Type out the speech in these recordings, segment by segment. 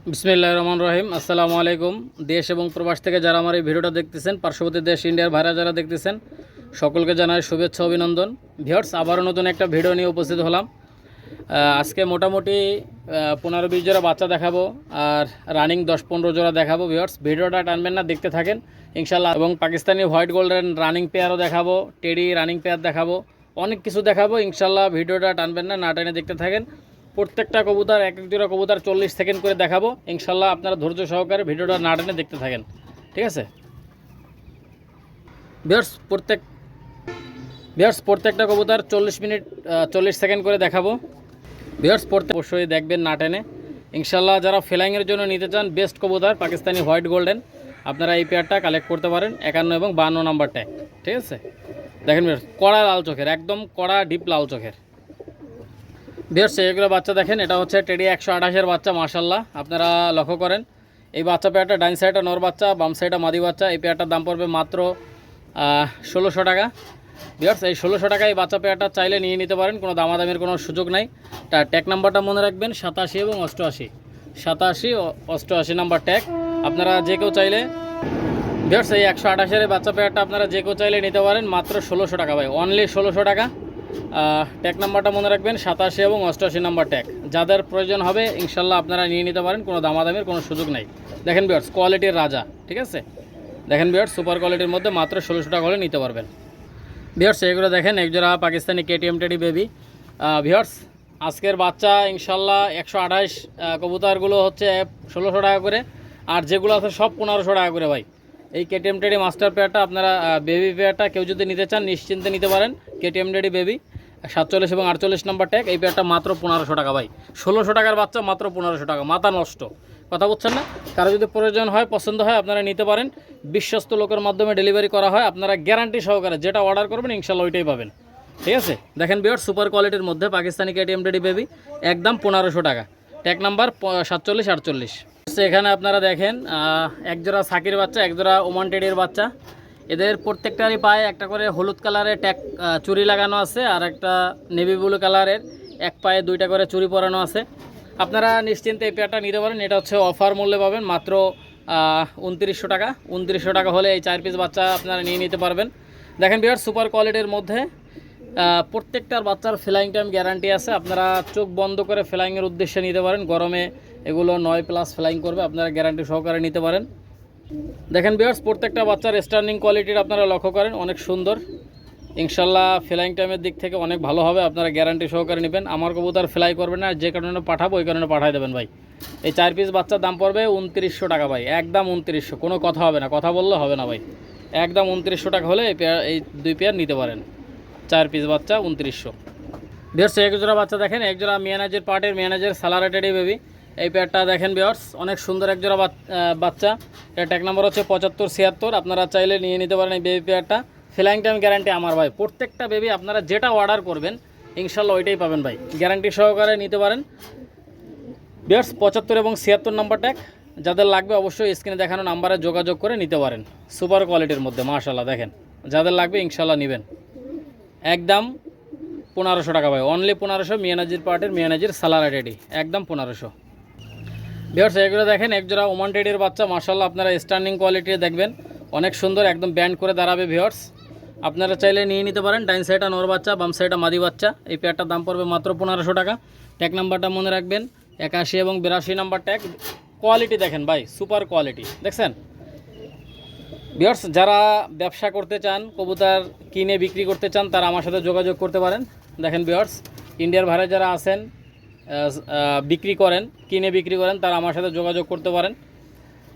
বিসমিল্লাহির রহমানির রহিম। আসসালামু আলাইকুম। দেশ এবং প্রবাস থেকে যারা আমার এই ভিডিওটা দেখতেছেন, পার্শ্ববর্তী দেশ ইন্ডিয়ার ভাইরা যারা দেখতেছেন, সকলকে জানাই শুভেচ্ছা অভিনন্দন। ভিউয়ার্স, আবারও নতুন একটা ভিডিও নিয়ে উপস্থিত হলাম। আজকে মোটামুটি 15-20 জোড়া বাচ্চা দেখাবো আর রানিং 10-15 জোড়া দেখাবো। ভিউয়ার্স, ভিডিওটা টানবেন না, দেখতে থাকেন ইনশাল্লাহ। এবং পাকিস্তানি হোয়াইট গোল্ডেন রানিং পেয়ারও দেখাবো, টেডি রানিং পেয়ার দেখাবো, অনেক কিছু দেখাবো ইনশাল্লাহ। ভিডিওটা টানবেন না, না টেনে দেখতে থাকেন। প্রত্যেকটা কবুতর এক এক জোড়া কবুতর 40 সেকেন্ড করে দেখাবো ইনশাল্লাহ। আপনারা ধৈর্য সহকারে ভিডিওটা না টেনে দেখতে থাকেন, ঠিক আছে? প্রত্যেকটা কবুতর 40 মিনিট 40 সেকেন্ড করে দেখাবো। অবশ্যই দেখবেন না টেনে ইনশাল্লাহ। যারা ফ্লাইংয়ের জন্য নিতে চান বেস্ট কবুতর পাকিস্তানি হোয়াইট গোল্ডেন, আপনারা এই পেয়ারটা কালেক্ট করতে পারেন। 51 এবং 52 নাম্বার ট্যাগ, ঠিক আছে? দেখেন ভিউয়ার্স, কড়া লাল চোখের, একদম কড়া ডিপ লাল চোখের। ভিউয়ার্স, এগুলো বাচ্চা দেখেন, এটা হচ্ছে টেডি 128-এর বাচ্চা। মাশাল্লাহ, আপনারা লক্ষ্য করেন এই বাচ্চা পেয়ারটা ডাইন সাইডটা নর বাচ্চা, বাম সাইডটা মাদি বাচ্চা। এই পেয়ারটার দাম পড়বে মাত্র 1600 টাকা। ভিউয়ার্স, এই 1600 টাকা এই বাচ্চা পেয়ারটা চাইলে নিয়ে নিতে পারেন, কোনো দামাদামের কোনো সুযোগ নাই। তার ট্যাগ নাম্বারটা মনে রাখবেন 87 এবং 88, 87 ও 88 নাম্বার ট্যাগ। আপনারা যে কেউ চাইলে ভিউয়ার্স এই 128-এর বাচ্চা পেয়ারটা আপনারা যে কেউ চাইলে নিতে পারেন মাত্র 1600 টাকা ভাই, অনলি 1600 টাকা। ট্যাগ নাম্বারটা মনে রাখবেন 87 এবং 88 নাম্বার ট্যাগ। যাদের প্রয়োজন হবে ইনশাল্লাহ আপনারা নিয়ে নিতে পারেন, কোনো দামাদামের কোনো সুযোগ নাই। দেখেন ভিউয়ার্স, কোয়ালিটির রাজা, ঠিক আছে? দেখেন ভিউয়ার্স, সুপার কোয়ালিটির মধ্যে মাত্র 1600 টাকা হলে নিতে পারবেন। ভিউয়ার্স, এগুলো দেখেন একজোড়া Pakistani KTM teddy baby. Viewers, আজকের বাচ্চা ইনশাল্লাহ 128 কবুতরগুলো হচ্ছে 1600 টাকা করে, আর যেগুলো আছে সব 1500 টাকা করে ভাই। এই কেটিএম টেডি মাস্টার পেয়ারটা আপনারা বেবি পেয়ারটা কেউ যদি নিতে চান নিশ্চিন্তে নিতে পারেন। কেটিএম টেডি বেবি 47 এবং 48 নাম্বার ট্যাগ। এই পেয়ারটা মাত্র 1500 টাকা ভাই। 1600 টাকার বাচ্চা মাত্র 1500 টাকা, মাথা নষ্ট। কথা বলছেন না? কারো যদি প্রয়োজন হয়, পছন্দ হয়, আপনারা নিতে পারেন। বিশ্বস্ত লোকের মাধ্যমে ডেলিভারি করা হয়, আপনারা গ্যারান্টি সহকারে যেটা অর্ডার করবেন ইনশাল্লাহ ওইটাই পাবেন, ঠিক আছে? দেখেন ভিউয়ার্স, সুপার কোয়ালিটির মধ্যে পাকিস্তানি কেটিএম টেডি বেবি, একদম 1500 টাকা। Tag number 47-48। এখানে আপনারা দেখেন একজোড়া সাকির বাচ্চা, একজোড়া ওমান টেডির বাচ্চা। এদের প্রত্যেকটারই পায়ে একটা করে হলুদ কালারের ট্যাগ চুরি লাগানো আছে, আর একটা নেভি ব্লু কালারের এক পায়ে 2টা করে চুরি পরানো আছে। আপনারা নিশ্চিন্তে এই পেয়ারটা নিতে পারেন। এটা হচ্ছে অফার মূল্যে পাবেন মাত্র 2900 টাকা। 2900 টাকা হলে এই 4 পিস বাচ্চা আপনারা নিয়ে নিতে পারবেন। দেখেন ভিউয়ার্স, সুপার কোয়ালিটির মধ্যে প্রত্যেকটার বাচ্চার ফ্লাইং টাইম গ্যারান্টি আছে। আপনারা চোখ বন্ধ করে ফ্লাইংয়ের উদ্দেশ্যে নিতে পারেন। গরমে এগুলো 9+ ফ্লাইং করবে, আপনারা গ্যারান্টি সহকারে নিতে পারেন। দেখেন ভিউয়ার্স, প্রত্যেকটা বাচ্চার স্ট্যান্ডিং কোয়ালিটির আপনারা লক্ষ্য করেন, অনেক সুন্দর ইনশাল্লাহ। ফ্লাইং টাইমের দিক থেকে অনেক ভালো হবে, আপনারা গ্যারান্টি সহকারে নেবেন। আমার কবুতর ফ্লাই করবেন না, যে কারণে পাঠাবো ওই কারণে পাঠাই দেবেন ভাই। এই 4 পিস বাচ্চার দাম পড়বে 2900 টাকা ভাই, একদম 2900, কোনো কথা হবে না, কথা বললে হবে না ভাই। একদম 2900 টাকা হলে এই 2 পেয়ার নিতে পারেন। 4 পিস বাচ্চা 2900। ভিউয়ার্স, একজোড়া বাচ্চা দেখেন, একজোড়া মিয়ানাজের পার্টের মিয়ানাজের সালারেটেড বেবি। এই পেয়ারটা দেখেন ভিউয়ার্স, অনেক সুন্দর একজোড়া বাচ্চা। এটা ট্যাগ নাম্বার হচ্ছে 75-76। আপনারা চাইলে নিয়ে নিতে পারেন এই বেবি পেয়ারটা। ফ্লাইং টাইম গ্যারান্টি আমার ভাই। প্রত্যেকটা বেবি আপনারা যেটা অর্ডার করবেন ইনশাল্লাহ ওইটাই পাবেন ভাই, গ্যারান্টি সহকারে নিতে পারেন। ভিউয়ার্স, 75 এবং 76 নাম্বার ট্যাগ। যাদের লাগবে অবশ্যই স্ক্রিনে দেখানো নাম্বারে যোগাযোগ করে নিতে পারেন। সুপার কোয়ালিটির মধ্যে মাশাল্লাহ, দেখেন যাদের লাগবে ইনশাল্লাহ নেবেন। একদম 1500 টাকা ভাই, অনলি 1500। মিয়ানাজির পার্টের মিয়ানাজির সালারা টেডি, একদম 1500। ভিউয়ার্স, এগুলো দেখেন একজোড়া ওমান টেডির বাচ্চা। মাশাল্লাহ, আপনারা স্ট্যান্ডিং কোয়ালিটি দেখবেন, অনেক সুন্দর, একদম ব্যান্ড করে দাঁড়াবে। ভিউয়ার্স, আপনারা চাইলে নিয়ে নিতে পারেন। ডাইন সাইডটা নর বাচ্চা, বাম সাইডটা মাদি বাচ্চা। এই পেয়ারটার দাম পড়বে মাত্র 1500 টাকা। ট্যাগ নাম্বারটা মনে রাখবেন 81 এবং 82 নাম্বার ট্যাগ। কোয়ালিটি দেখেন ভাই, সুপার কোয়ালিটি, দেখছেন? ভিউয়ার্স, যারা ব্যবসা করতে চান, কবুতর কিনে বিক্রি করতে চান, তারা আমার সাথে যোগাযোগ করতে পারেন। দেখেন ভিউয়ার্স, ইন্ডিয়ার ভাড়া যারা আছেন, বিক্রি করেন, কিনে বিক্রি করেন, তারা আমার সাথে যোগাযোগ করতে পারেন।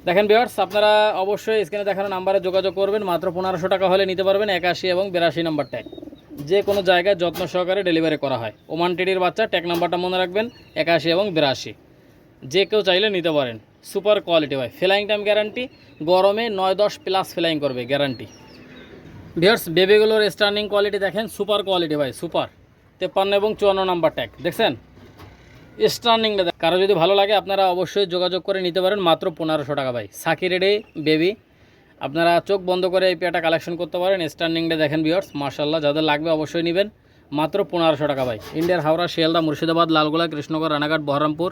দেখেন ভিউয়ার্স, আপনারা অবশ্যই স্ক্রিনে দেখানো নাম্বারে যোগাযোগ করবেন। মাত্র 1500 টাকা হলে নিতে পারবেন। 81 এবং 82 নাম্বার ট্যাগ, যে কোনো জায়গায় যত্ন সহকারে ডেলিভারি করা হয়। ওমান টেডির বাচ্চা, ট্যাগ নাম্বারটা মনে রাখবেন 81 এবং 82। যে কেউ চাইলে নিতে পারেন। সুপার কোয়ালিটি ভাই, ফ্লাইং টাইম গ্যারান্টি। গরমে 9-10+ ফ্লাইং করবে, গ্যারান্টি। ভিউয়ার্স, বেবিগুলোর স্ট্যান্ডিং কোয়ালিটি দেখেন, সুপার কোয়ালিটি ভাই, সুপার। 53 এবং 54 নাম্বার ট্যাগ, দেখছেন স্ট্যান্ডিংটা। কারো যদি ভালো লাগে আপনারা অবশ্যই যোগাযোগ করে নিতে পারেন। মাত্র 1500 টাকা ভাই, সাকি রেডি বেবি। আপনারা চোখ বন্ধ করে এই পেয়ারটা কালেকশন করতে পারেন। স্ট্যান্ডিংটা দেখেন ভিউয়ার্স, মাশাল্লাহ, যাদের লাগবে অবশ্যই নেবেন। মাত্র 1500 টাকা ভাই। ইন্ডিয়ার হাওড়া, শিয়ালদা, মুর্শিদাবাদ, লালগোলা, কৃষ্ণগড়, রানাঘাট, বহরমপুর,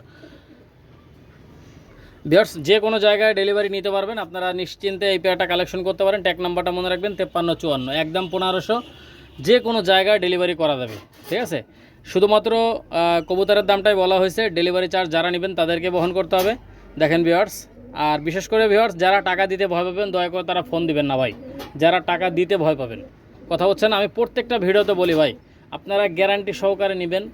ভিউয়ার্স যে কোনো জায়গায় ডেলিভারি নিতে পারবেন, আপনারা নিশ্চিন্তে এই পেয়ারটা কালেকশন করতে পারেন। ট্যাগ নাম্বারটা মনে রাখবেন 5354, একদম 1500, যে কোনো জায়গায় ডেলিভারি করা যাবে। ঠিক আছে, শুধুমাত্র কবুতরের দামটাই বলা হয়েছে, ডেলিভারি চার্জ যারা নেবেন তাদেরকে বহন করতে হবে। দেখেন ভিউয়ার্স, আর বিশেষ করে ভিউয়ার্স যারা টাকা দিতে ভয় পাবেন দয়া করে তারা ফোন দিবেন না ভাই, যারা টাকা দিতে ভয় পাবেন। কথা হচ্ছে না, আমি প্রত্যেকটা ভিডিওতে বলি ভাই আপনারা গ্যারান্টি সহকারে নেবেন।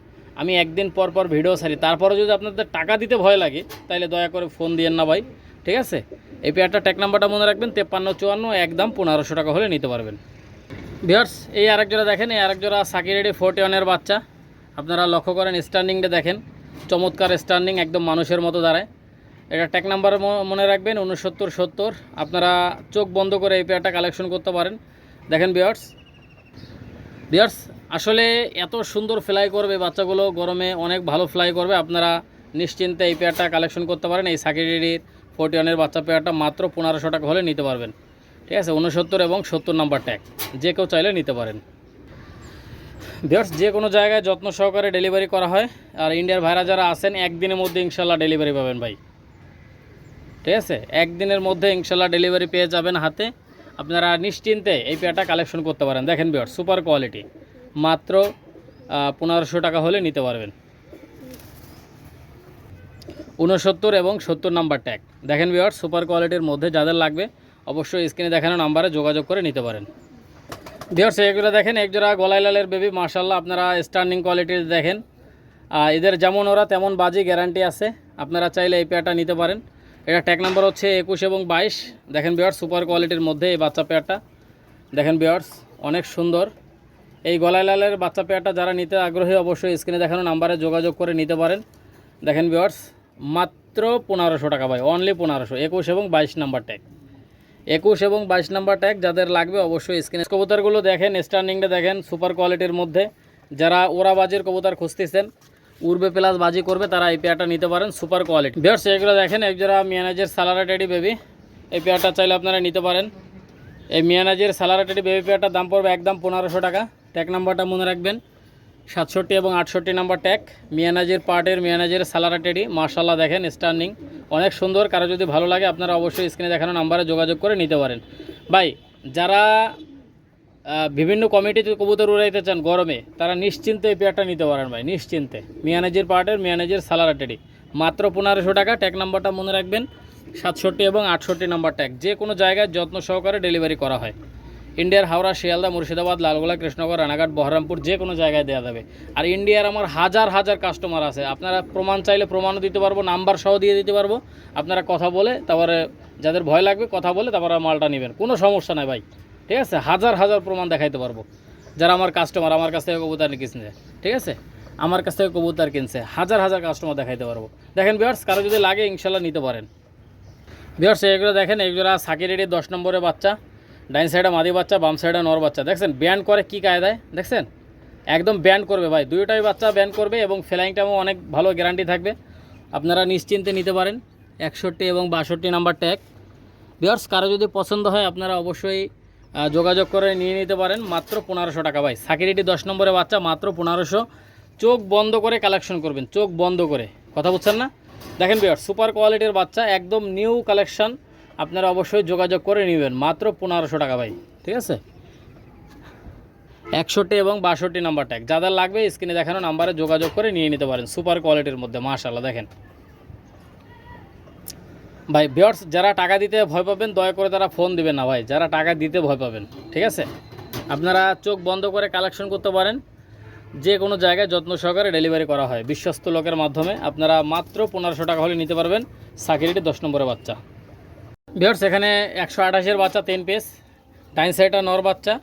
আমি একদিন পর পর ভিডিও ছাড়ি, তারপরে যদি আপনাদের টাকা দিতে ভয় লাগে তাহলে দয়া করে ফোন দিয়েন না ভাই। ঠিক আছে, এই পেয়ারটা ট্যাগ নাম্বারটা মনে রাখবেন 5354, একদম 1500 টাকা হলে নিতে পারবেন। ভিউয়ার্স এই আরেক জোড়া দেখেন, এই আরেক জোড়া সাকি রেডি 41-এর বাচ্চা। আপনারা লক্ষ্য করেন স্ট্যান্ডিংটা দেখেন, চমৎকার স্ট্যান্ডিং, একদম মানুষের মতো দাঁড়ায়। এটা ট্যাগ নাম্বার মনে রাখবেন 6970। আপনারা চোখ বন্ধ করে এই পেয়ারটা কালেকশন করতে পারেন। দেখেন ভিউয়ার্স, আসলে এত সুন্দর ফ্লাই করবে বাচ্চাগুলো, গরমে অনেক ভালো ফ্লাই করবে। আপনারা নিশ্চিন্তে এই পেয়ারটা কালেকশন করতে পারেন। এই সাকি রেডির 41-এর বাচ্চা পেয়ারটা মাত্র 1500 টাকা হলে নিতে পারবেন। ঠিক আছে, 69 এবং 70 নাম্বার ট্যাগ, যে কেউ চাইলে নিতে পারেন। ভিউয়ার্স যে কোনো জায়গায় যত্ন সহকারে ডেলিভারি করা হয়। আর ইন্ডিয়ার ভাইরা যারা আছেন একদিনের মধ্যে ইনশাল্লাহ ডেলিভারি পাবেন ভাই। ঠিক আছে, একদিনের মধ্যে ইনশাল্লাহ ডেলিভারি পেয়ে যাবেন হাতে। আপনারা নিশ্চিন্তে এই পেয়ারটা কালেকশন করতে পারেন। দেখেন ভিউয়ার্স, সুপার কোয়ালিটি, মাত্র 1500 টাকা হলে নিতে পারবেন। 69 এবং 70 নাম্বার ট্যাগ। দেখেন ভিউয়ার্স, সুপার কোয়ালিটির মধ্যে যাদের লাগবে অবশ্যই স্ক্রিনে দেখানো নাম্বারে যোগাযোগ করে নিতে পারেন। ভিউয়ার্স এগুলো দেখেন, একজোড়া গলায় লালের বেবি, মাশাআল্লাহ। আপনারা স্ট্যান্ডিং কোয়ালিটির দেখেন, এদের যেমন ওরা তেমন বাজি গ্যারান্টি আছে। আপনারা চাইলে এই পেয়ারটা নিতে পারেন। এটা ট্যাগ নাম্বার হচ্ছে 21 এবং 22। দেখেন ভিউয়ার্স, সুপার কোয়ালিটির মধ্যে এই বাচ্চা পেয়ারটা দেখেন ভিউয়ার্স, অনেক সুন্দর। এই গলায় লালের বাচ্চা পেয়ারটা যারা নিতে আগ্রহী অবশ্যই স্ক্রিনে দেখানো নাম্বারে যোগাযোগ করে নিতে পারেন। দেখেন ভিউয়ার্স, মাত্র 1500 টাকা ভাই, অনলি 1500। 21 এবং 22 নাম্বার ট্যাগ, 21 এবং 22 নাম্বার ট্যাগ যাদের লাগবে অবশ্যই স্ক্রিনে। কবুতরগুলো দেখেন, স্ট্যান্ডিংটা দেখেন, সুপার কোয়ালিটির মধ্যে। যারা ওরা বাজির কবুতর খুঁজতেছেন, উড়বে প্লাস বাজি করবে, তারা এই পেয়ারটা নিতে পারেন, সুপার কোয়ালিটি। ভিউয়ার্স এগুলো দেখেন, একজোড়া মিয়ানাজের সালারা টেডি বেবি। এই পেয়ারটা চাইলে আপনারা নিতে পারেন। এই মিয়ানাজের সালারা টেডি বেবি পেয়ারটার দাম পড়বে একদম 1500 টাকা। ট্যাগ নাম্বারটা মনে রাখবেন 67 এবং 68 নাম্বার ট্যাগ। মিয়ানাজের পার্টের মিয়ানাজের সালারা টেডি, মাশাআল্লাহ। দেখেন স্ট্যান্ডিং অনেক সুন্দর। কারো যদি ভালো লাগে আপনারা অবশ্যই স্ক্রিনে দেখানো নাম্বারে যোগাযোগ করে নিতে পারেন ভাই। যারা বিভিন্ন কমিটিতে কবুতর উড়াইতে চান গরমে, তারা নিশ্চিন্তে এই পেয়ারটা নিতে পারেন ভাই, নিশ্চিন্তে। মিয়ানাজের পার্টের মিয়ানাজের সালারা টেডি, মাত্র 1500 টাকা। ট্যাগ নাম্বারটা মনে রাখবেন 67 এবং 68 নাম্বার ট্যাগ। যে কোনো জায়গায় যত্ন সহকারে ডেলিভারি করা হয়। ইন্ডিয়ার হাওড়া, শিয়ালদা, মুর্শিদাবাদ, লালগোলা, কৃষ্ণনগর, রানাঘাট, বহরমপুর, যে কোনো জায়গায় দেওয়া যাবে। আর ইন্ডিয়ার আমার হাজার হাজার কাস্টমার আছে। আপনারা প্রমাণ চাইলে প্রমাণও দিতে পারবো, নাম্বার সহ দিয়ে দিতে পারবো। আপনারা কথা বলে, তারপরে যাদের ভয় লাগবে কথা বলে তারপরে মালটা নেবেন, কোনো সমস্যা নাই ভাই। ঠিক আছে, হাজার হাজার প্রমাণ দেখাইতে পারবো। যারা আমার কাস্টমার, আমার কাছ থেকে কবুতর কিনছে, ঠিক আছে, আমার কাছ থেকে কবুতর কিনছে, হাজার হাজার কাস্টমার দেখাইতে পারবো। দেখেন ভিউয়ার্স, কারো যদি লাগে ইনশাল্লাহ নিতে পারেন। ভিউয়ার্স এগুলো দেখেন, এগুলো সাকি রেডির 10 নম্বরের বাচ্চা। ডাইন সাইডে মাদি বাচ্চা, বাম সাইডে নর বাচ্চা। দেখছেন ব্যান্ড করে কি কায়দায়, দেখছেন একদম ব্যান্ড করবে ভাই। দুইটাই বাচ্চা ব্যান্ড করবে এবং ফ্লাইংটাও অনেক ভালো গ্যারান্টি থাকবে। আপনারা নিশ্চিন্তে নিতে পারেন। 61 এবং 62 নাম্বার ট্যাগ। ভিউয়ার্স কারো যদি পছন্দ হয় আপনারা অবশ্যই যোগাযোগ করে নিয়ে নিতে পারেন, মাত্র 1500 টাকা ভাই। সাকি রেডি 10 নম্বরের বাচ্চা, মাত্র 1500। চোখ বন্ধ করে কালেকশন করবেন, চোখ বন্ধ করে, কথা বুঝছেন না। দেখেন ভিউয়ার্স, সুপার কোয়ালিটির বাচ্চা, একদম নিউ কালেকশন। আপনারা অবশ্যই যোগাযোগ করে নেবেন, মাত্র 1500 টাকা ভাই। ঠিক আছে, 61 এবং 62 নাম্বার ট্যাগ। যাদের লাগবে স্ক্রিনে দেখানো নাম্বারে যোগাযোগ করে নিয়ে নিতে পারেন, সুপার কোয়ালিটির মধ্যে, মাশাআল্লাহ। দেখেন ভাই ভিউয়ার্স, যারা টাকা দিতে ভয় পাবেন দয়া করে তারা ফোন দিবেন না ভাই, যারা টাকা দিতে ভয় পাবেন। ঠিক আছে, আপনারা চোখ বন্ধ করে কালেকশন করতে পারেন। যে কোনো জায়গায় যত্ন সহকারে ডেলিভারি করা হয় বিশ্বস্ত লোকের মাধ্যমে। আপনারা মাত্র 1500 টাকা হলে নিতে পারবেন সাকি রেডি 10 নম্বরের বাচ্চা। ভিউয়ার্স এখানে 128-এর বাচ্চা 10 পিস। ডাইন সাইডটা নর বাচ্চা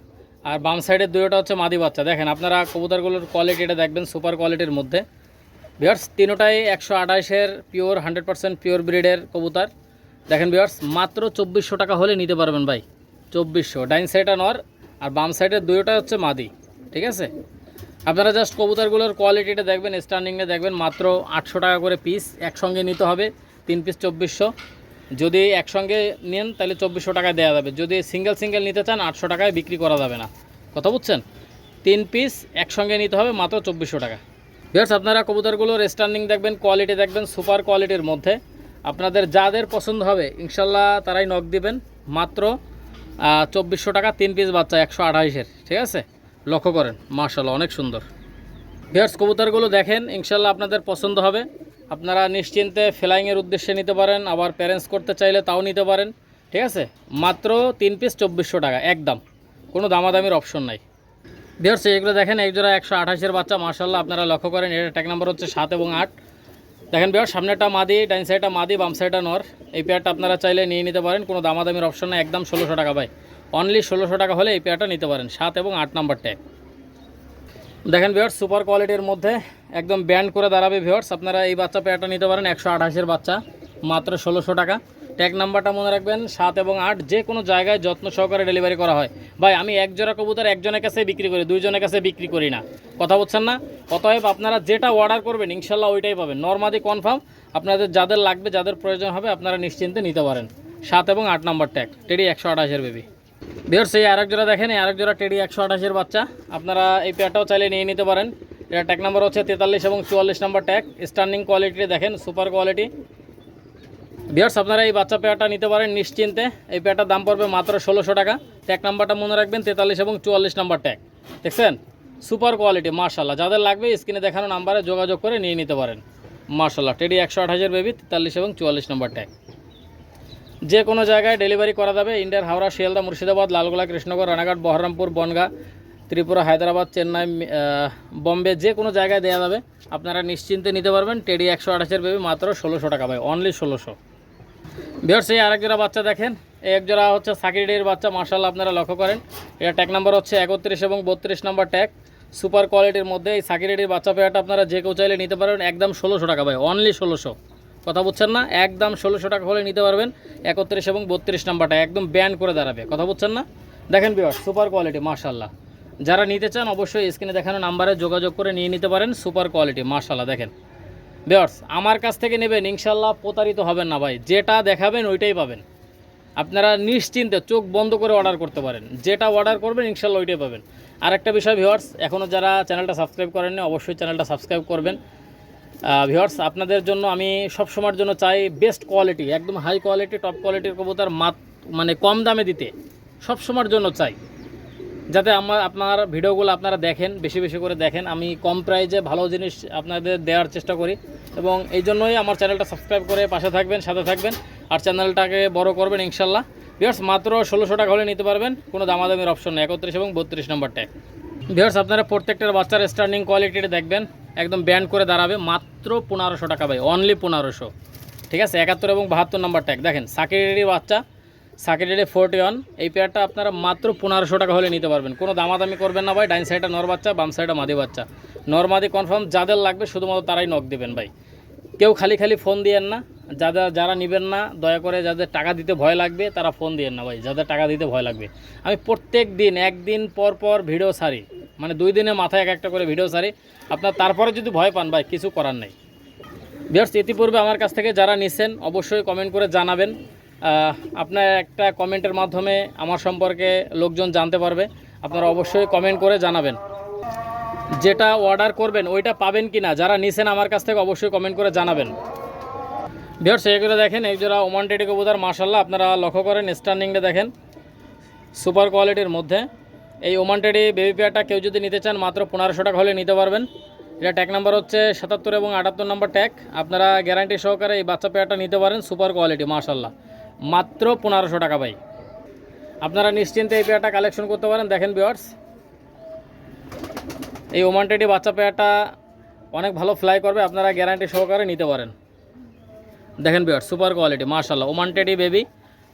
আর বাম সাইডের দুইটা হচ্ছে মাদি বাচ্চা। দেখেন আপনারা কবুতরগুলোর কোয়ালিটিটা দেখবেন, সুপার কোয়ালিটির মধ্যে। ভিউয়ার্স তিনোটাই 128-এর পিওর 100% পিওর ব্রিডের কবুতর। দেখেন ভিউয়ার্স, মাত্র 2400 টাকা হলে নিতে পারবেন ভাই, 2400। ডাইন সাইডটা নর আর বাম সাইডের দুইটা হচ্ছে মাদি। ঠিক আছে, আপনারা জাস্ট কবুতরগুলোর কোয়ালিটিটা দেখবেন, স্ট্যান্ডিংটা দেখবেন। মাত্র 800 টাকা করে পিস, একসঙ্গে নিতে হবে 3 পিস 2400। যদি একসঙ্গে নেন তাহলে 2400 টাকায় দেওয়া যাবে। যদি সিঙ্গেল সিঙ্গেল নিতে চান 800 টাকায় বিক্রি করা যাবে না, কথা বুঝছেন। 3 পিস একসঙ্গে নিতে হবে, মাত্র 2400 টাকা। ভিউয়ার্স আপনারা কবুতরগুলোর স্ট্যান্ডিং দেখবেন, কোয়ালিটি দেখবেন, সুপার কোয়ালিটির মধ্যে। আপনাদের যাদের পছন্দ হবে ইনশাল্লাহ তারাই নক দিবেন। মাত্র 2400 টাকা 3 পিস বাচ্চা 128-এর, ঠিক আছে? লক্ষ্য করেন মাশাআল্লাহ অনেক সুন্দর। ভিউয়ার্স কবুতরগুলো দেখেন, ইনশাল্লাহ আপনাদের পছন্দ হবে। আপনারা নিশ্চিন্তে ফ্লাইংয়ের উদ্দেশ্যে নিতে পারেন, আবার প্যারেন্টস করতে চাইলে তাও নিতে পারেন, ঠিক আছে? মাত্র 3 পিস 2400 টাকা একদম, কোনো দামাদামির অপশন নাই। ভিউয়ার্স এগুলো দেখেন, এক জোড়া 128-এর বাচ্চা মাশাআল্লাহ আপনারা লক্ষ্য করেন। এর ট্যাগ নাম্বার হচ্ছে 7 এবং 8। দেখেন ভিউয়ার্স সামনেটা মাদি, ডাইন সাইডটা মাদি, বাম সাইডটা নর। এই পেয়ারটা আপনারা চাইলে নিয়ে নিতে পারেন, কোনো দামাদামির অপশন নাই, একদম 1600 টাকা ভাই। অনলি 1600 টাকা হলে এই পেয়ারটা নিতে পারেন, 7 এবং 8 নাম্বার ট্যাগ। দেখেন ভিউয়ার্স সুপার কোয়ালিটির মধ্যে একদম ব্যান্ড করে দাঁড়াবে। ভিউয়ার্স আপনারা এই বাচ্চা পেয়ারটা নিতে পারেন, 128-এর বাচ্চা মাত্র 1600 টাকা। ট্যাগ নাম্বারটা মনে রাখবেন 7 এবং 8। যে কোনো জায়গায় যত্ন সহকারে ডেলিভারি করা হয় ভাই। আমি এক জোড়া কবুতর একজনের কাছে বিক্রি করি, দুইজনের কাছে বিক্রি করি না, কথা বলছেন না? অতএব আপনারা যেটা অর্ডার করবেন ইনশাল্লাহ ওইটাই পাবেন। নরমাদি কনফার্ম, আপনাদের যাদের লাগবে যাদের প্রয়োজন হবে আপনারা নিশ্চিন্তে নিতে পারেন। 7 এবং 8 নাম্বার ট্যাগ টেডি 128-এর বেবি। ভিউয়ার্স এই আরেক জোড়া দেখেন, এই আরেক জোড়া টেডি 128-এর বাচ্চা। আপনারা এই পেয়ারটাও চাইলে নিয়ে নিতে পারেন। এটা ট্যাগ নাম্বার হচ্ছে 43 এবং 44 নাম্বার ট্যাগ। স্ট্যান্ডিং কোয়ালিটি দেখেন, সুপার কোয়ালিটি। ভিউয়ার্স আপনারা এই বাচ্চা পেয়ারটা নিতে পারেন নিশ্চিন্তে। এই পেয়ারটার দাম পড়বে মাত্র 1600 টাকা। ট্যাগ নাম্বারটা মনে রাখবেন 43 এবং 44 নাম্বার ট্যাগ। দেখছেন সুপার কোয়ালিটি মাশাআল্লাহ। যাদের লাগবে স্ক্রিনে দেখানো নাম্বারে যোগাযোগ করে নিয়ে নিতে পারেন মাশাআল্লাহ। টেডি 128-এর বেবি, 43 এবং 44 নাম্বার ট্যাগ। যে কোনো জায়গায় ডেলিভারি করা যাবে। ইন্ডিয়ার হাওড়া, শিয়ালদা, মুর্শিদাবাদ, লালগোলা, কৃষ্ণনগর, রানাঘাট, বহরমপুর, বনগাঁ, ত্রিপুরা, হায়দ্রাবাদ, চেন্নাই, বম্বে, যে কোনো জায়গায় দেওয়া যাবে। আপনারা নিশ্চিন্তে নিতে পারবেন। টেডি 128-এর বেবি মাত্র 1600 টাকা ভাই, অনলি 1600। ভিউয়ার্স এই আরেক জোড়া বাচ্চা দেখেন, এই এক জোড়া হচ্ছে সাকিরের বাচ্চা মাশাআল্লাহ আপনারা লক্ষ্য করেন। এটা ট্যাগ নাম্বার হচ্ছে 31 এবং 32 নাম্বার ট্যাগ। সুপার কোয়ালিটির মধ্যে এই সাকিরের বাচ্চা পেয়ারটা আপনারা যে কেউ চাইলে নিতে পারবেন, একদম 1600 টাকা ভাই, অনলি 1600। কথা বুঝছেন না? একদম 1600 টাকা হলে নিতে পারবেন। 31 এবং 32 নাম্বারটা একদম ব্যান্ড করে দাঁড়াবে, কথা বুঝছেন না? দেখেন ভিউয়ার্স সুপার কোয়ালিটি মাশাআল্লাহ। যারা নিতে চান অবশ্যই স্ক্রিনে দেখানো নাম্বারে যোগাযোগ করে নিয়ে নিতে পারেন। সুপার কোয়ালিটি মাশাআল্লাহ। দেখেন ভিউয়ার্স আমার কাছ থেকে নেবেন ইনশাল্লাহ প্রতারিত হবেন না ভাই। যেটা দেখাবেন ওইটাই পাবেন। আপনারা নিশ্চিন্তে চোখ বন্ধ করে অর্ডার করতে পারেন, যেটা অর্ডার করবেন ইনশাল্লাহ ওইটাই পাবেন। আরেকটা বিষয় ভিউয়ার্স, এখনও যারা চ্যানেলটা সাবস্ক্রাইব করেননি অবশ্যই চ্যানেলটা সাবস্ক্রাইব করবেন। ভিউয়ার্স আপনাদের জন্য আমি সব সময়ের জন্য চাই বেস্ট কোয়ালিটি, একদম হাই কোয়ালিটি, টপ কোয়ালিটির কবুতর মানে কম দামে দিতে সব সময়ের জন্য চাই, যাতে আপনার ভিডিওগুলো আপনারা দেখেন, বেশি বেশি করে দেখেন। আমি কম প্রাইজে ভালো জিনিস আপনাদের দেওয়ার চেষ্টা করি, এবং এই জন্যই আমার চ্যানেলটা সাবস্ক্রাইব করে পাশে থাকবেন, সাথে থাকবেন, আর চ্যানেলটাকে বড় করবেন ইনশাল্লাহ। ভিউয়ার্স মাত্র 1600 টাকা হলে নিতে পারবেন, কোনো দামাদামির অপশন নেই। 31 এবং 32 নাম্বার ট্যাগ। ভিউয়ার্স আপনারা প্রত্যেকটার বাচ্চার স্ট্যান্ডিং কোয়ালিটিটা দেখবেন, একদম ব্যান্ড করে দাঁড়াবে। মাত্র 1500 টাকা ভাই, অনলি 1500, ঠিক আছে? 71 এবং 72 নাম্বার ট্যাগ। দেখেন সাকিরের বাচ্চা, সাকিরের 41, এই পেয়ারটা আপনারা মাত্র 1500 টাকা হলে নিতে পারবেন, কোনো দামাদামি করবেন না ভাই। ডাইন সাইডটা নর বাচ্চা, বাম সাইডটা মাদি বাচ্চা। নর মাদি কনফার্ম, যাদের লাগবে শুধুমাত্র তারাই নক দেবেন ভাই। কেউ খালি খালি ফোন দিয়েন না। যারা নেবেন না দয়া করে, যাদের টাকা দিতে ভয় লাগবে তারা ফোন দিয়েন না ভাই, যাদের টাকা দিতে ভয় লাগবে। আমি প্রত্যেক দিন একদিন পর পর ভিডিও ছাড়ি, মানে 2 দিনের মাথায় একটা করে ভিডিও ছাড়ি। আপনার তারপরে যদি ভয় পান ভাই কিছু করার নেই। ভিউয়ার্স ইতিপূর্বে আমার কাছ থেকে যারা নিছেন অবশ্যই কমেন্ট করে জানাবেন। আপনার একটা কমেন্টের মাধ্যমে আমার সম্পর্কে লোকজন জানতে পারবে। আপনারা অবশ্যই কমেন্ট করে জানাবেন যেটা অর্ডার করবেন ওইটা পাবেন কি না। যারা নিছেন আমার কাছ থেকে অবশ্যই কমেন্ট করে জানাবেন। ভিউয়ার্স এগুলো দেখেন, এই যারা ওমান টেডি কবুতর মাশাআল্লাহ আপনারা লক্ষ্য করেন, স্ট্যান্ডিংটা দেখেন সুপার কোয়ালিটির মধ্যে। এই ওমান টেডি বেবি পেয়ারটা কেউ যদি নিতে চান মাত্র 1500 টাকা হলে নিতে পারবেন। এটা ট্যাগ নাম্বার হচ্ছে 77 এবং 78 নাম্বার ট্যাগ। আপনারা গ্যারান্টি সহকারে এই বাচ্চা পেয়ারটা নিতে পারেন, সুপার কোয়ালিটি মাশাআল্লাহ, মাত্র 1500 টাকা ভাই। আপনারা নিশ্চিন্তে এই পেয়ারটা কালেকশন করতে পারেন। দেখেন ভিউয়ার্স এই ওমান টেডি বাচ্চা পেয়ারটা অনেক ভালো ফ্লাই করবে, আপনারা গ্যারান্টি সহকারে নিতে পারেন। দেখেন ভিউয়ার্স সুপার কোয়ালিটি মাশাআল্লাহ, Oman teddy baby,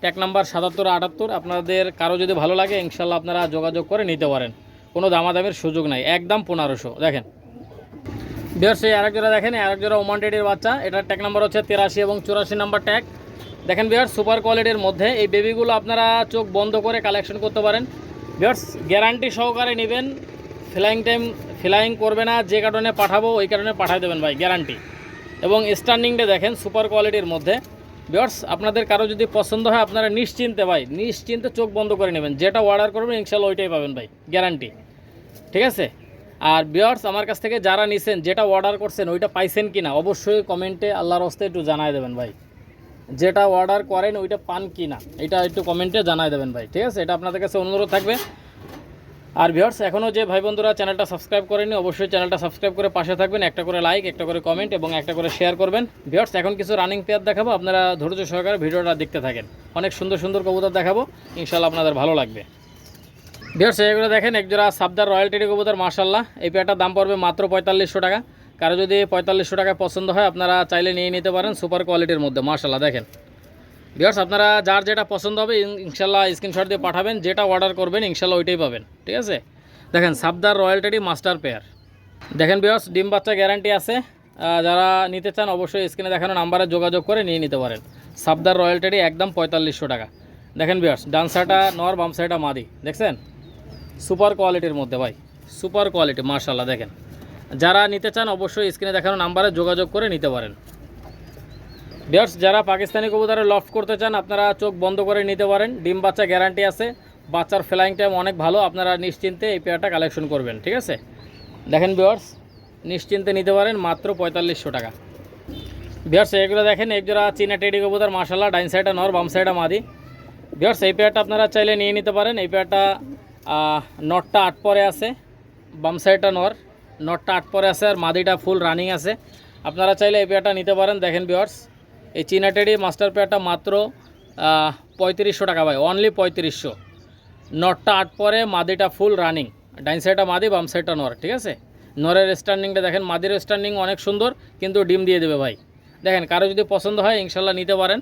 tag number 77 78। আপনাদের কারো যদি ভালো লাগে ইনশাল্লাহ আপনারা যোগাযোগ করে নিতে পারেন, কোনো দামাদামির সুযোগ নাই, একদম 1500। দেখেন ভিউয়ার্স এই আরেক জোড়া দেখেন, আরেক জোড়া ওমান টেডির বাচ্চা। এটার ট্যাগ নাম্বার হচ্ছে 83 এবং 84 নাম্বার ট্যাগ। দেখেন ভিউয়ার্স সুপার কোয়ালিটির মধ্যে এই বেবিগুলো আপনারা চোখ বন্ধ করে কালেকশন করতে পারেন। ভিউয়ার্স গ্যারান্টি সহকারে নেবেন, ফ্লাইং করবে না, যে কারণে পাঠাবো ওই কারণে পাঠিয়ে দেবেন ভাই, গ্যারান্টি। এবং স্ট্যান্ডিংটা দেখেন সুপার কোয়ালিটির মধ্যে। ভিউয়ার্স আপনাদের কারো যদি পছন্দ হয় আপনারা নিশ্চিন্তে ভাই, নিশ্চিন্তে চোখ বন্ধ করে নেবেন, যেটা অর্ডার করবেন ইনশাল্লাহ ওইটাই পাবেন ভাই, গ্যারান্টি, ঠিক আছে? আর ভিউয়ার্স আমার কাছ থেকে যারা নিছেন যেটা অর্ডার করছেন ওইটা পাইছেন কি না অবশ্যই কমেন্টে আল্লাহর হস্তে একটু জানায় দেবেন ভাই। যেটা অর্ডার করেন ওইটা পান কি না এটা একটু কমেন্টে জানাই দেবেন ভাই, ঠিক আছে? এটা আপনাদের কাছে অনুরোধ থাকবে। আর ভিউয়ার্স, এখনও যে ভাই বন্ধুরা চ্যানেলটা সাবস্ক্রাইব করেনি অবশ্যই চ্যানেলটা সাবস্ক্রাইব করে পাশে থাকবেন, একটা করে লাইক, একটা করে কমেন্ট এবং একটা করে শেয়ার করবেন। ভিউয়ার্স, এখন কিছু রানিং পেয়ার দেখাবো, আপনারা ধৈর্য সহকারে ভিডিওটা দেখতে থাকেন। অনেক সুন্দর সুন্দর কবুতর দেখাবো, ইনশাআল্লাহ আপনাদের ভালো লাগবে। ভিউয়ার্স, এগুলো দেখেন একজোড়া সাবদার রয়্যাল টেডি কবুতর, মাশাআল্লাহ। এই পেয়ারটার দাম পড়বে মাত্র 4500 টাকা। কারো যদি 4500 টাকায় পছন্দ হয় আপনারা চাইলে নিয়ে নিতে পারেন, সুপার কোয়ালিটির মধ্যে, মাশাআল্লাহ। দেখেন ভিউয়ার্স, আপনারা যার যেটা পছন্দ হবে ইনশাআল্লাহ স্ক্রিনশট দিয়ে পাঠাবেন, যেটা অর্ডার করবেন ইনশাআল্লাহ ওইটাই পাবেন, ঠিক আছে? দেখেন সাবদার রয়্যাল টেডি মাস্টার পেয়ার। দেখেন ভিউয়ার্স, ডিম বাচ্চা গ্যারান্টি আছে। যারা নিতে চান অবশ্যই স্ক্রিনে দেখানো নাম্বারে যোগাযোগ করে নিয়ে নিতে পারেন। সাবদার রয়্যাল টেডি একদম 4500 টাকা। দেখেন ভিউয়ার্স, ডান সাইডটা নর, বাম সাইডটা মাদি, দেখছেন? সুপার কোয়ালিটির মধ্যে ভাই, সুপার কোয়ালিটি, মাশাআল্লাহ। দেখেন যারা নিতে চান অবশ্যই স্ক্রিনে দেখানো নাম্বারে যোগাযোগ করে নিতে পারেন। ভিউয়ার্স, যারা পাকিস্তানি কবুতরে লফট করতে চান আপনারা চোখ বন্ধ করে নিতে পারেন, ডিম বাচ্চা গ্যারান্টি আছে, বাচ্চার ফ্লাইং টাইম অনেক ভালো, আপনারা নিশ্চিন্তে এই পেয়ারটা কালেকশন করবেন, ঠিক আছে? দেখেন ভিউয়ার্স, নিশ্চিন্তে নিতে পারেন মাত্র 4500 টাকা। ভিউয়ার্স, এগুলো দেখেন একজোড়া চীনা টেডি কবুতর, মাশাআল্লাহ। ডাইন সাইডটা নর, বাম সাইডটা মাদি। ভিউয়ার্স, এই পেয়ারটা আপনারা চাইলে নিয়ে নিতে পারেন। এই পেয়ারটা নটটা 8 পরে আছে, বাম সাইডটা নর, নটটা 8 পরে আছে আর মাদিটা ফুল রানিং আছে। আপনারা চাইলে এই পেয়ারটা নিতে পারেন। দেখেন ভিউয়ার্স, এই চীনা টেডি মাস্টার পেয়ারটা মাত্র 3500 টাকা ভাই, অনলি 3500। নটটা 8 পরে, মাদিটা ফুল রানিং, ডাইন সাইডটা মাদি, বাম সাইডটা নর, ঠিক আছে? নরের স্ট্যান্ডিংটা দেখেন, মাদির স্ট্যান্ডিং অনেক সুন্দর, কিন্তু ডিম দিয়ে দেবে ভাই। দেখেন কারো যদি পছন্দ হয় ইনশাল্লাহ নিতে পারেন,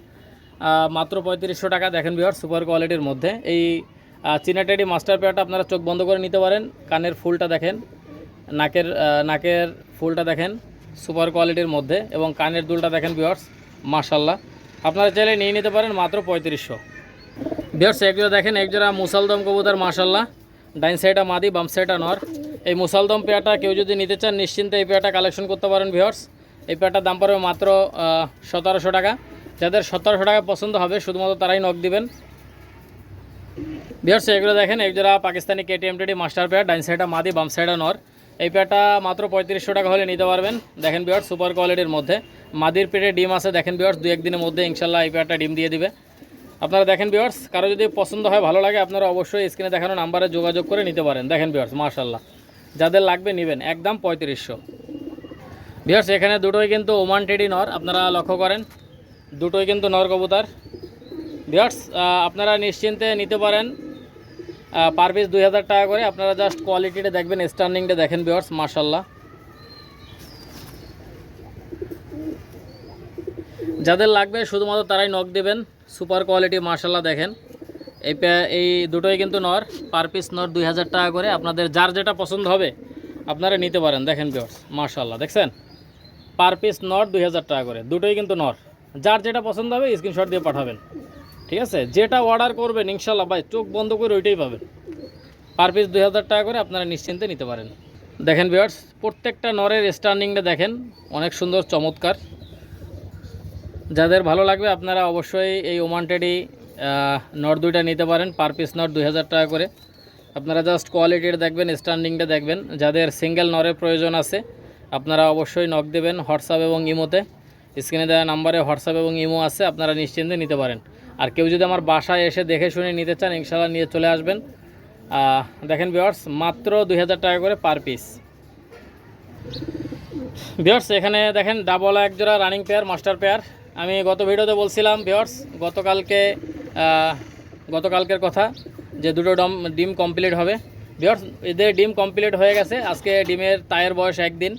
মাত্র 3500 টাকা। দেখেন ভিউয়ার্স, সুপার কোয়ালিটির মধ্যে এই চীনা টেডি মাস্টার পেয়ারটা আপনারা চোখ বন্ধ করে নিতে পারেন। কানের ফুলটা দেখেন, নাকের ফুলটা দেখেন, সুপার কোয়ালিটির মধ্যে, এবং কানের দুলটা দেখেন ভিউয়ার্স, মাশাআল্লাহ। আপনারা চাইলে নিয়ে নিতে পারেন মাত্র 3500। ভিউয়ার্স, একজোড়া দেখেন একজোড়া মুসালদম কবুতর, মাশাআল্লাহ। ডাইন সাইডটা মাদি, বাম সাইডটা নর। এই মুসালদম পেয়ারটা কেউ যদি নিতে চান নিশ্চিন্তে এই পেয়ারটা কালেকশন করতে পারেন। ভিউয়ার্স, এই পেয়ারটার দাম পড়বে মাত্র 1700 টাকা। যাদের 1700 টাকা পছন্দ হবে শুধুমাত্র তারাই নক দিবেন। ভিউয়ার্স, এগুলো দেখেন একজোড়া Pakistani KTM teddy master pair, ডাইন সাইডটা মাদি, বাম সাইডটা নর। এই পেয়ারটা মাত্র 3500 টাকা হলে নিতে পারবেন। দেখেন ভিউয়ার্স, সুপার কোয়ালিটির মধ্যে, মাদির পেটে ডিম আছে। দেখেন ভিউয়ার্স, 2-1 দিনের মধ্যে ইনশাল্লাহ এই পেয়ারটা ডিম দিয়ে দিবে। আপনারা দেখেন ভিউয়ার্স, কারো যদি পছন্দ হয়, ভালো লাগে, আপনারা অবশ্যই স্ক্রিনে দেখানো নাম্বারে যোগাযোগ করে নিতে পারেন। দেখেন ভিউয়ার্স, মাশাআল্লাহ, যাদের লাগবে নেবেন, একদম 3500। ভিউয়ার্স, এখানে দুটোই কিন্তু ওমান টেডি নর, আপনারা লক্ষ্য করেন, দুটোই কিন্তু নর কবুতর। ভিউয়ার্স, আপনারা নিশ্চিন্তে নিতে পারেন, পার পিস 2000 টাকা করে। আপনারা জাস্ট কোয়ালিটিটা দেখবেন, স্ট্যান্ডিংটা দেখেন ভিউয়ার্স, মাশাআল্লাহ। যাদের লাগবে শুধুমাত্র তারাই নক দেবেন, সুপার কোয়ালিটি, মাশাআল্লাহ। দেখেন এই দুটোই কিন্তু নর, পার পিস নর 2000 টাকা করে। আপনাদের যার যেটা পছন্দ হবে আপনারা নিতে পারেন। দেখেন ভিউয়ার্স, মাশাআল্লাহ, দেখছেন, পার পিস নর 2000 টাকা করে, দুটোই কিন্তু নর। যার যেটা পছন্দ হবে স্ক্রিনশট দিয়ে পাঠাবেন, ঠিক আছে? যেটা অর্ডার করবেন ইনশাআল্লাহ ভাই চোখ বন্ধ করে ওইটাই পাবেন। পার পিস 2000 টাকা করে, আপনারা নিশ্চিন্তে নিতে পারেন। দেখেন ভিউয়ার্স, প্রত্যেকটা নরের স্ট্যান্ডিংটা দেখেন, অনেক সুন্দর, চমৎকার। যাদের ভালো লাগবে আপনারা অবশ্যই এই ওমান টেডি নর দুইটা নিতে পারেন, পার পিস নর 2000 টাকা করে। আপনারা জাস্ট কোয়ালিটিটা দেখবেন, স্ট্যান্ডিংটা দেখবেন। যাদের সিঙ্গেল নরের প্রয়োজন আছে আপনারা অবশ্যই নক দেবেন হোয়াটসঅ্যাপ এবং ইমোতে। স্ক্রিনে দেওয়া নাম্বারে হোয়াটসঅ্যাপ এবং ইমো আছে, আপনারা নিশ্চিন্তে নিতে পারেন। আর কেউ যদি আমার বাসায় এসে দেখে শুনে নিতে চান ইনশাআল্লাহ নিয়ে চলে আসবেন। দেখেন ভিউয়ার্স, মাত্র 2000 টাকা করে পার পিস। ভিউয়ার্স, এখানে দেখেন ডাবল একজোড়া রানিং পেয়ার, মাস্টার পেয়ার। আমি গত ভিডিওতে বলছিলাম ভিউয়ার্স, গতকালকের কথা, যে দুটো ডিম কমপ্লিট হবে। ভিউয়ার্স, এদের ডিম কমপ্লিট হয়ে গেছে। আজকে ডিমের তায়ের বয়স 1 দিন।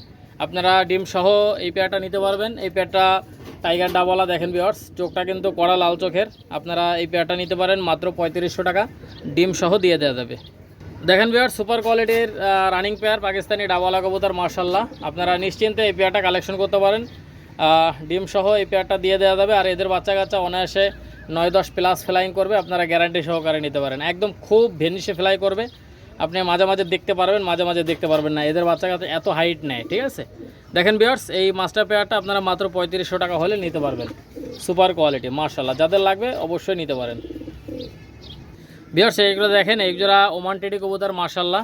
আপনারা ডিম সহ এই পেয়ারটা নিতে পারবেন। এই পেয়ারটা টাইগার ডাবলা, দেখেন ভিউয়ার্স, চোখটা কিন্তু কড়া লাল চোখের। আপনারা এই পেয়ারটা নিতে পারেন মাত্র 3500 টাকা, ডিম সহ দিয়ে দেওয়া যাবে। দেখেন ভিউয়ার্স, সুপার কোয়ালিটির রানিং পেয়ার পাকিস্তানি ডাবলা কবুতর, মাশাআল্লাহ। আপনারা নিশ্চিন্তে এই পেয়ারটা কালেকশন করতে পারেন, ডিম সহ এই পেয়ারটা দিয়ে দেওয়া যাবে। আর এদের বাচ্চা কাচ্চা অনায়াসে 9-10 প্লাস ফ্লাইং করবে, আপনারা গ্যারান্টি সহকারে নিতে পারেন। একদম খুব ভেনিশে ফ্লাই করবে, আপনি মাঝে মাঝে দেখতে পারবেন, মাঝে মাঝে দেখতে পারবেন না। এদের বাচ্চা কাচ্চা এত হাইট নেয়, ঠিক আছে? দেখেন ভিউয়ার্স, এই মাস্টার পেয়ারটা আপনারা মাত্র 3500 টাকা হলে নিতে পারবেন, সুপার কোয়ালিটি, মাশাআল্লাহ। যাদের লাগবে অবশ্যই নিতে পারেন। ভিউয়ার্স, এইগুলো দেখেন একজোড়া ওমান টেডি কবুতর, মাশাআল্লাহ।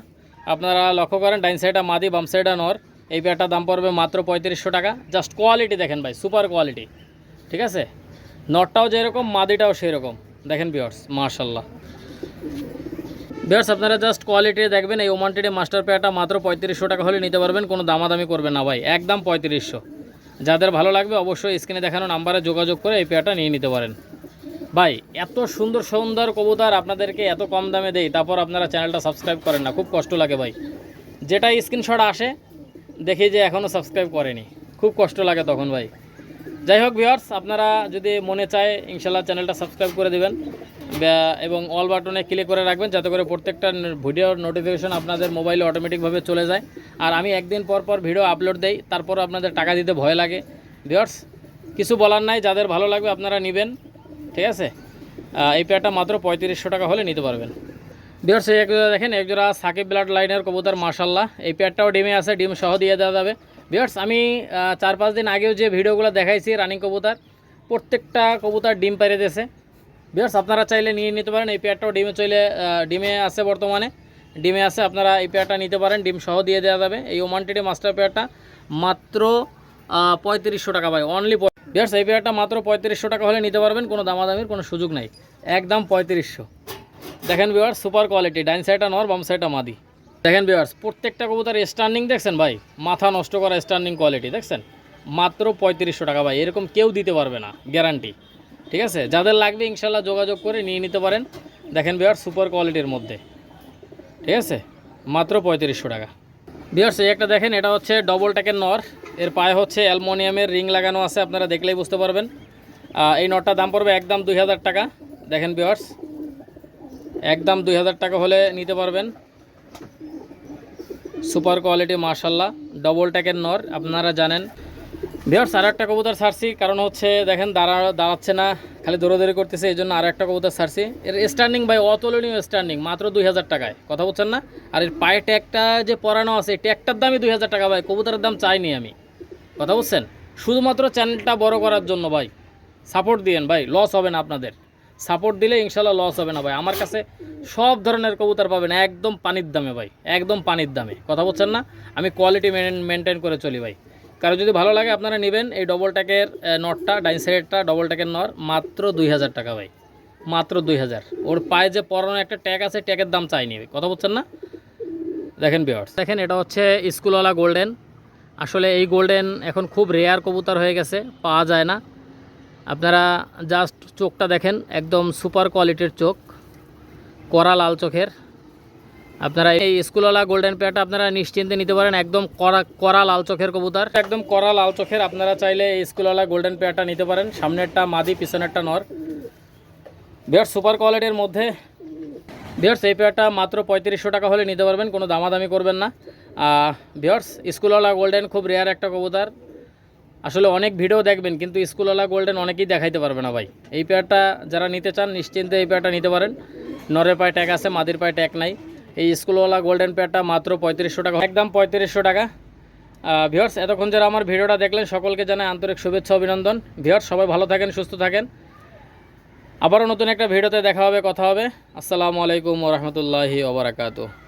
আপনারা লক্ষ্য করেন, ডাইন সাইডটা মাদি, বাম সাইডটা নর। এই পেয়ারটার দাম পড়বে মাত্র 3500 টাকা। জাস্ট কোয়ালিটি দেখেন ভাই, সুপার কোয়ালিটি, ঠিক আছে? নটটাও যেরকম মাদিটাও সেই রকম। দেখেন ভিউয়ার্স, মাশাল্লাহ। ভিউয়ার্স আপনারা জাস্ট কোয়ালিটি দেখবেন। এই ওমান টেডি মাস্টার পেয়ারটা মাত্র 3500 টাকা হলে নিতে পারবেন, কোনো দামাদামি করবেন না ভাই, একদম 3500। যাদের ভালো লাগবে অবশ্যই স্ক্রিনে দেখানো নাম্বারে যোগাযোগ করে এই পেয়ারটা নিয়ে নিতে পারেন। ভাই এত সুন্দর সুন্দর কবুতর আপনাদেরকে এত কম দামে দেই, তারপর আপনারা চ্যানেলটা সাবস্ক্রাইব করেন না, খুব কষ্ট লাগে ভাই। যেটা স্ক্রিনশট আসে দেখি যে এখনও সাবস্ক্রাইব করেনি, খুব কষ্ট লাগে তখন ভাই। যাই হোক ভিউয়ার্স, আপনারা যদি মনে চায় ইনশাল্লাহ চ্যানেলটা সাবস্ক্রাইব করে দিবেন এবং অল বাটনে ক্লিক করে রাখবেন, যাতে করে প্রত্যেকটা ভিডিওর নোটিফিকেশন আপনাদের মোবাইলে অটোমেটিকভাবে চলে যায়। আর আমি একদিন পর পর ভিডিও আপলোড দেই, তারপর আপনাদের টাকা দিতে ভয় লাগে। ভিউয়ার্স কিছু বলার নাই, যাদের ভালো লাগবে আপনারা নেবেন, ঠিক আছে। এই পেয়ারটা মাত্র 3500 টাকা হলে নিতে পারবেন। ভিউয়ার্স এই একজোড়া দেখেন, একজোড়া সাকিব ব্লাড লাইনের কবুতর মাশাল্লাহ। এই পেয়ারটাও ডিমে আছে, ডিম সহ দিয়ে দেওয়া যাবে। ভিউয়ার্স আমি 4-5 দিন আগেও যে ভিডিওগুলো দেখাইছি রানিং কবুতর, প্রত্যেকটা কবুতর ডিম পেরে দিয়েছে। ভিউয়ার্স আপনারা চাইলে নিয়ে নিতে পারেন। এই পেয়ারটাও ডিমে আছে, বর্তমানে ডিমে আছে, আপনারা এই পেয়ারটা নিতে পারেন, ডিম সহ দিয়ে দেওয়া যাবে। এই ওমান টেডি মাস্টার পেয়ারটা মাত্র 3500 টাকা ভাই, অনলি। ভিউয়ার্স এই পেয়ারটা মাত্র 3500 টাকা হলে নিতে পারবেন, কোনো দামাদামির কোনো সুযোগ নাই, একদম 3500। দেখেন ভিউয়ার্স সুপার কোয়ালিটি, ডাইন সাইডটা নর, বাম সাইডটা মাদি। দেখেন ভিউয়ার্স প্রত্যেকটা কবুতর স্ট্যান্ডিং দেখছেন ভাই, মাথা নষ্ট করা স্ট্যান্ডিং কোয়ালিটি দেখছেন, মাত্র 3500 টাকা ভাই, এরকম কেউ দিতে পারবে না, গ্যারান্টি, ঠিক আছে। যাদের লাগবে ইনশাল্লাহ যোগাযোগ করে নিয়ে নিতে পারেন। দেখেন ভিউয়ার্স সুপার কোয়ালিটির মধ্যে, ঠিক আছে, মাত্র 3500 টাকা। ভিউয়ার্স এই একটা দেখেন, এটা হচ্ছে ডবল ট্যাকের নর, এর পায়ে হচ্ছে অ্যালুমিনিয়ামের রিং লাগানো আছে, আপনারা দেখলেই বুঝতে পারবেন। এই নটটার দাম পড়বে একদম 2000 টাকা। দেখেন ভিউয়ার্স একদম 2000 টাকা হলে নিতে পারবেন, সুপার কোয়ালিটি মাশাল্লাহ, ডবল ট্যাকের নর, আপনারা জানেন। ভিউয়ার্স আর একটা কবুতর ছাড়ছি, কারণ হচ্ছে দেখেন দাঁড়াচ্ছে না, খালি দৌড়াদৌড়ি করতেছে, এই জন্য আর একটা কবুতর ছাড়ছি। এর স্ট্যান্ডিং ভাই অতুলনীয় স্ট্যান্ডিং, মাত্র 2000 টাকায়, কথা বলছেন না। আর এর পায়ে ট্যাগটা যে পরানো আছে, এই ট্যাগটার দামই 2000 টাকা ভাই, কবুতরের দাম চাইনি আমি, কথা বলছেন। শুধুমাত্র চ্যানেলটা বড় করার জন্য ভাই, সাপোর্ট দিয়েন ভাই, লস হবে না আপনাদের, সাপোর্ট দিলে ইনশাল্লাহ লস হবে না ভাই। আমার কাছে সব ধরনের কবুতর পাবেন একদম পানির দামে ভাই, একদম পানির দামে, কথা বলছেন না। আমি কোয়ালিটি মেনটেন করে চলি ভাই। কারো যদি ভালো লাগে আপনারা নেবেন। এই ডবল ট্যাকের নটটা, ডাইন সাইডটা ডবল ট্যাকের নর, মাত্র 2000 টাকা ভাই, মাত্র 2000। ওর পায়ে যে পরানো একটা ট্যাগ আছে, ট্যাগের দাম চাইনি, কথা বলছেন না। দেখেন ভিউয়ার্স, দেখেন এটা হচ্ছে স্কুলওয়ালা গোল্ডেন। আসলে এই গোল্ডেন এখন খুব রেয়ার কবুতর হয়ে গেছে, পাওয়া যায় না। আপনারা জাস্ট চোখটা দেখেন, একদম সুপার কোয়ালিটির চোখ, কড়া লাল চোখের। আপনারা এই স্কুলওয়ালা গোল্ডেন পেয়ারটা আপনারা নিশ্চিন্তে নিতে পারেন, একদম কড়া লাল চোখের কবুতর, একদম কড়া লাল চোখের। আপনারা চাইলে এই স্কুলওয়ালা গোল্ডেন পেয়ারটা নিতে পারেন, সামনেরটা মাদি, পিছনেরটা নর। ভিউয়ার্স সুপার কোয়ালিটির মধ্যে। ভিউয়ার্স এই পেয়ারটা মাত্র 3500 টাকা হলে নিতে পারবেন, কোনো দামাদামি করবেন না। ভিউয়ার্স স্কুলওয়ালা গোল্ডেন খুব রেয়ার একটা কবুতর, আসলে অনেক ভিডিও দেখবেন কিন্তু স্কুলওয়ালা গোল্ডেন অনেকেই দেখাইতে পারবে না ভাই। এই পেয়ারটা যারা নিতে চান নিশ্চিন্তে এই পেয়ারটা নিতে পারেন। নরের পায়ে ট্যাগ আছে, মাদির পায়ে ট্যাগ নাই। এই স্কুলওয়ালা গোল্ডেন পেয়ারটা মাত্র 3500 টাকা, একদম 3500 টাকা। ভিউয়ার্স এতক্ষণ যারা আমার ভিডিওটা দেখলেন সকলকে জানাই আন্তরিক শুভেচ্ছা, অভিনন্দন। ভিউয়ার্স সবাই ভালো থাকেন, সুস্থ থাকেন। আবারও নতুন একটা ভিডিওতে দেখা হবে, কথা হবে। আসসালামু আলাইকুম ওয়া রাহমাতুল্লাহি ওয়া বারাকাতুহু।